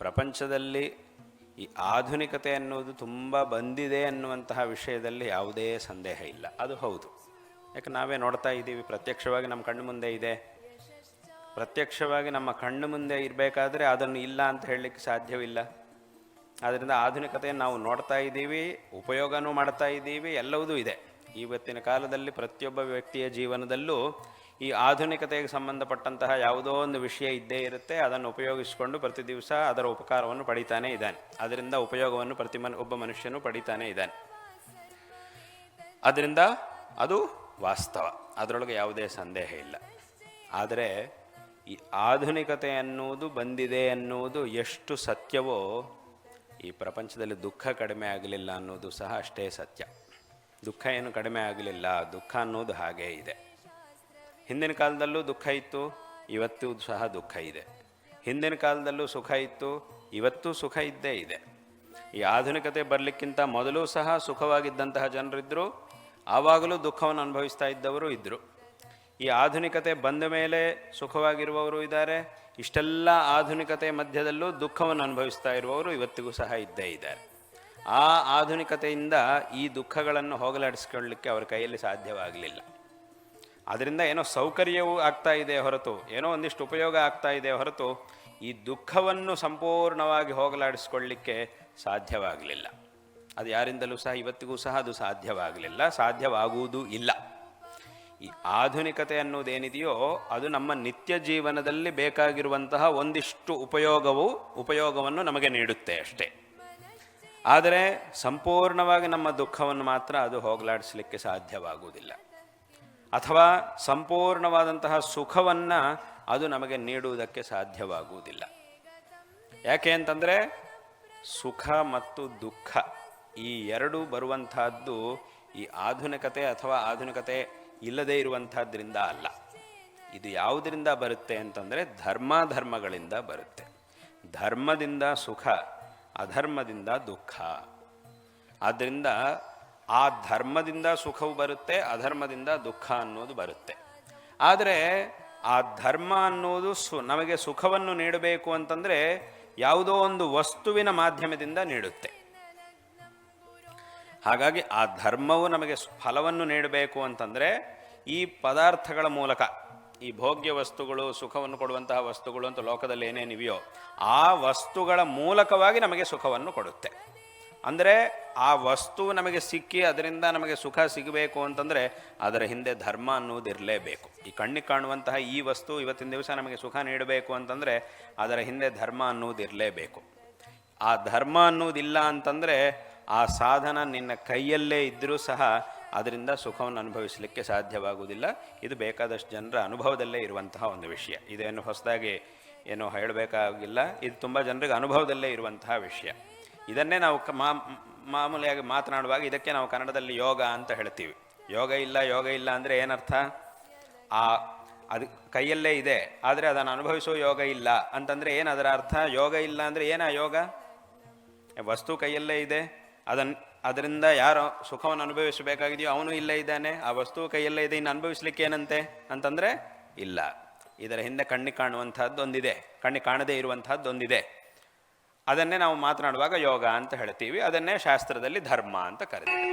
ಪ್ರಪಂಚದಲ್ಲಿ ಈ ಆಧುನಿಕತೆ ಅನ್ನೋದು ತುಂಬ ಬಂದಿದೆ ಅನ್ನುವಂತಹ ವಿಷಯದಲ್ಲಿ ಯಾವುದೇ ಸಂದೇಹ ಇಲ್ಲ. ಅದು ಹೌದು. ಯಾಕೆ ನಾವೇ ನೋಡ್ತಾ ಇದ್ದೀವಿ, ಪ್ರತ್ಯಕ್ಷವಾಗಿ ನಮ್ಮ ಕಣ್ಣು ಮುಂದೆ ಇದೆ. ಪ್ರತ್ಯಕ್ಷವಾಗಿ ನಮ್ಮ ಕಣ್ಣು ಮುಂದೆ ಇರಬೇಕಾದ್ರೆ ಅದನ್ನು ಇಲ್ಲ ಅಂತ ಹೇಳಲಿಕ್ಕೆ ಸಾಧ್ಯವಿಲ್ಲ. ಆದ್ದರಿಂದ ಆಧುನಿಕತೆಯನ್ನು ನಾವು ನೋಡ್ತಾ ಇದ್ದೀವಿ, ಉಪಯೋಗನೂ ಮಾಡ್ತಾ ಇದ್ದೀವಿ, ಎಲ್ಲವುದೂ ಇದೆ. ಇವತ್ತಿನ ಕಾಲದಲ್ಲಿ ಪ್ರತಿಯೊಬ್ಬ ವ್ಯಕ್ತಿಯ ಜೀವನದಲ್ಲೂ ಈ ಆಧುನಿಕತೆಗೆ ಸಂಬಂಧಪಟ್ಟಂತಹ ಯಾವುದೋ ಒಂದು ವಿಷಯ ಇದ್ದೇ ಇರುತ್ತೆ. ಅದನ್ನು ಉಪಯೋಗಿಸಿಕೊಂಡು ಪ್ರತಿ ದಿವಸ ಅದರ ಉಪಕಾರವನ್ನು ಪಡಿತಾನೇ ಇದ್ದಾನೆ. ಅದರಿಂದ ಉಪಯೋಗವನ್ನು ಒಬ್ಬ ಮನುಷ್ಯನು ಪಡಿತಾನೇ ಇದ್ದಾನೆ. ಅದರಿಂದ ಅದು ವಾಸ್ತವ, ಅದರೊಳಗೆ ಯಾವುದೇ ಸಂದೇಹ ಇಲ್ಲ. ಆದರೆ ಈ ಆಧುನಿಕತೆ ಅನ್ನುವುದು ಬಂದಿದೆ ಅನ್ನುವುದು ಎಷ್ಟು ಸತ್ಯವೋ, ಈ ಪ್ರಪಂಚದಲ್ಲಿ ದುಃಖ ಕಡಿಮೆ ಆಗಲಿಲ್ಲ ಅನ್ನೋದು ಸಹ ಅಷ್ಟೇ ಸತ್ಯ. ದುಃಖ ಏನು ಕಡಿಮೆ ಆಗಲಿಲ್ಲ, ದುಃಖ ಅನ್ನೋದು ಹಾಗೇ ಇದೆ. ಹಿಂದಿನ ಕಾಲದಲ್ಲೂ ದುಃಖ ಇತ್ತು, ಇವತ್ತೂ ಸಹ ದುಃಖ ಇದೆ. ಹಿಂದಿನ ಕಾಲದಲ್ಲೂ ಸುಖ ಇತ್ತು, ಇವತ್ತೂ ಸುಖ ಇದ್ದೇ ಇದೆ. ಈ ಆಧುನಿಕತೆ ಬರಲಿಕ್ಕಿಂತ ಮೊದಲು ಸಹ ಸುಖವಾಗಿದ್ದಂತಹ ಜನರಿದ್ದರು, ಆವಾಗಲೂ ದುಃಖವನ್ನು ಅನುಭವಿಸ್ತಾ ಇದ್ದವರು ಇದ್ದರು. ಈ ಆಧುನಿಕತೆ ಬಂದ ಮೇಲೆ ಸುಖವಾಗಿರುವವರು ಇದ್ದಾರೆ. ಇಷ್ಟೆಲ್ಲ ಆಧುನಿಕತೆ ಮಧ್ಯದಲ್ಲೂ ದುಃಖವನ್ನು ಅನುಭವಿಸ್ತಾ ಇರುವವರು ಇವತ್ತಿಗೂ ಸಹ ಇದ್ದೇ ಇದ್ದಾರೆ. ಆ ಆಧುನಿಕತೆಯಿಂದ ಈ ದುಃಖಗಳನ್ನು ಹೋಗಲಾಡಿಸ್ಕೊಳ್ಳಲಿಕ್ಕೆ ಅವರ ಕೈಯಲ್ಲಿ ಸಾಧ್ಯವಾಗಲಿಲ್ಲ. ಅದರಿಂದ ಏನೋ ಸೌಕರ್ಯವೂ ಆಗ್ತಾ ಇದೆ ಹೊರತು, ಏನೋ ಒಂದಿಷ್ಟು ಉಪಯೋಗ ಆಗ್ತಾ ಇದೆ ಹೊರತು, ಈ ದುಃಖವನ್ನು ಸಂಪೂರ್ಣವಾಗಿ ಹೋಗಲಾಡಿಸ್ಕೊಳ್ಳಿಕ್ಕೆ ಸಾಧ್ಯವಾಗಲಿಲ್ಲ. ಅದು ಯಾರಿಂದಲೂ ಸಹ ಇವತ್ತಿಗೂ ಸಹ ಅದು ಸಾಧ್ಯವಾಗಲಿಲ್ಲ, ಸಾಧ್ಯವಾಗುವುದೂ ಇಲ್ಲ. ಈ ಆಧುನಿಕತೆ ಅನ್ನೋದೇನಿದೆಯೋ ಅದು ನಮ್ಮ ನಿತ್ಯ ಜೀವನದಲ್ಲಿ ಬೇಕಾಗಿರುವಂತಹ ಒಂದಿಷ್ಟು ಉಪಯೋಗವನ್ನು ನಮಗೆ ನೀಡುತ್ತೆ ಅಷ್ಟೇ. ಆದರೆ ಸಂಪೂರ್ಣವಾಗಿ ನಮ್ಮ ದುಃಖವನ್ನು ಮಾತ್ರ ಅದು ಹೋಗಲಾಡಿಸಲಿಕ್ಕೆ ಸಾಧ್ಯವಾಗುವುದಿಲ್ಲ. ಅಥವಾ ಸಂಪೂರ್ಣವಾದಂತಹ ಸುಖವನ್ನು ಅದು ನಮಗೆ ನೀಡುವುದಕ್ಕೆ ಸಾಧ್ಯವಾಗುವುದಿಲ್ಲ. ಯಾಕೆ ಅಂತಂದರೆ ಸುಖ ಮತ್ತು ದುಃಖ ಈ ಎರಡೂ ಬರುವಂತಹದ್ದು ಈ ಆಧುನಿಕತೆ ಅಥವಾ ಆಧುನಿಕತೆ ಇಲ್ಲದೇ ಇರುವಂಥದ್ರಿಂದ ಅಲ್ಲ. ಇದು ಯಾವುದರಿಂದ ಬರುತ್ತೆ ಅಂತಂದರೆ ಧರ್ಮಗಳಿಂದ ಬರುತ್ತೆ. ಧರ್ಮದಿಂದ ಸುಖ, ಅಧರ್ಮದಿಂದ ದುಃಖ. ಆದ್ದರಿಂದ ಆ ಧರ್ಮದಿಂದ ಸುಖವು ಬರುತ್ತೆ, ಅಧರ್ಮದಿಂದ ದುಃಖ ಅನ್ನೋದು ಬರುತ್ತೆ. ಆದರೆ ಆ ಧರ್ಮ ಅನ್ನೋದು ನಮಗೆ ಸುಖವನ್ನು ನೀಡಬೇಕು ಅಂತಂದರೆ ಯಾವುದೋ ಒಂದು ವಸ್ತುವಿನ ಮಾಧ್ಯಮದಿಂದ ನೀಡುತ್ತೆ. ಹಾಗಾಗಿ ಆ ಧರ್ಮವು ನಮಗೆ ಫಲವನ್ನು ನೀಡಬೇಕು ಅಂತಂದರೆ ಈ ಪದಾರ್ಥಗಳ ಮೂಲಕ, ಈ ಭೋಗ್ಯ ವಸ್ತುಗಳು, ಸುಖವನ್ನು ಕೊಡುವಂತಹ ವಸ್ತುಗಳು ಅಂತ ಲೋಕದಲ್ಲಿ ಏನೇನಿವೆಯೋ ಆ ವಸ್ತುಗಳ ಮೂಲಕವಾಗಿ ನಮಗೆ ಸುಖವನ್ನು ಕೊಡುತ್ತೆ. ಅಂದರೆ ಆ ವಸ್ತು ನಮಗೆ ಸಿಕ್ಕಿ ಅದರಿಂದ ನಮಗೆ ಸುಖ ಸಿಗಬೇಕು ಅಂತಂದರೆ ಅದರ ಹಿಂದೆ ಧರ್ಮ ಅನ್ನೋದು ಇರಲೇಬೇಕು. ಈ ಕಣ್ಣಿಗೆ ಕಾಣುವಂತಹ ಈ ವಸ್ತು ಇವತ್ತಿನ ದಿವಸ ನಮಗೆ ಸುಖ ನೀಡಬೇಕು ಅಂತಂದರೆ ಅದರ ಹಿಂದೆ ಧರ್ಮ ಅನ್ನೋದು ಇರಲೇಬೇಕು. ಆ ಧರ್ಮ ಅನ್ನೋದಿಲ್ಲ ಅಂತಂದರೆ ಆ ಸಾಧನ ನಿನ್ನ ಕೈಯಲ್ಲೇ ಇದ್ದರೂ ಸಹ ಅದರಿಂದ ಸುಖವನ್ನು ಅನುಭವಿಸಲಿಕ್ಕೆ ಸಾಧ್ಯವಾಗುವುದಿಲ್ಲ. ಇದು ಬೇಕಾದಷ್ಟು ಜನರ ಅನುಭವದಲ್ಲೇ ಇರುವಂತಹ ಒಂದು ವಿಷಯ. ಇದೇನು ಹೊಸದಾಗಿ ಏನೋ ಹೇಳಬೇಕಾಗಿಲ್ಲ, ಇದು ತುಂಬ ಜನರಿಗೆ ಅನುಭವದಲ್ಲೇ ಇರುವಂತಹ ವಿಷಯ. ಇದನ್ನೇ ನಾವು ಮಾಮೂಲಿಯಾಗಿ ಮಾತನಾಡುವಾಗ ಇದಕ್ಕೆ ನಾವು ಕನ್ನಡದಲ್ಲಿ ಯೋಗ ಅಂತ ಹೇಳ್ತೀವಿ. ಯೋಗ ಇಲ್ಲ ಅಂದರೆ ಏನರ್ಥ? ಅದು ಕೈಯಲ್ಲೇ ಇದೆ, ಆದರೆ ಅದನ್ನು ಅನುಭವಿಸೋ ಯೋಗ ಇಲ್ಲ ಅಂತಂದರೆ ಏನು ಅದರ ಅರ್ಥ? ಯೋಗ ಇಲ್ಲ ಅಂದರೆ ಏನಾ ಯೋಗ? ವಸ್ತು ಕೈಯಲ್ಲೇ ಇದೆ, ಅದರಿಂದ ಯಾರು ಸುಖವನ್ನು ಅನುಭವಿಸಬೇಕಾಗಿದೆಯೋ ಅವನು ಇಲ್ಲೇ ಇದ್ದಾನೆ, ಆ ವಸ್ತು ಕೈಯಲ್ಲೇ ಇದೆ, ಇನ್ನು ಅನುಭವಿಸ್ಲಿಕ್ಕೆ ಏನಂತೆ ಅಂತಂದರೆ ಇಲ್ಲ. ಇದರ ಹಿಂದೆ ಕಣ್ಣಿಗೆ ಕಾಣುವಂಥದ್ದೊಂದಿದೆ, ಕಣ್ಣಿಗೆ ಕಾಣದೇ ಇರುವಂತಹದ್ದೊಂದಿದೆ. ಅದನ್ನೇ ನಾವು ಮಾತನಾಡುವಾಗ ಯೋಗ ಅಂತ ಹೇಳ್ತೀವಿ. ಅದನ್ನೇ ಶಾಸ್ತ್ರದಲ್ಲಿ ಧರ್ಮ ಅಂತ ಕರೀತೀವಿ.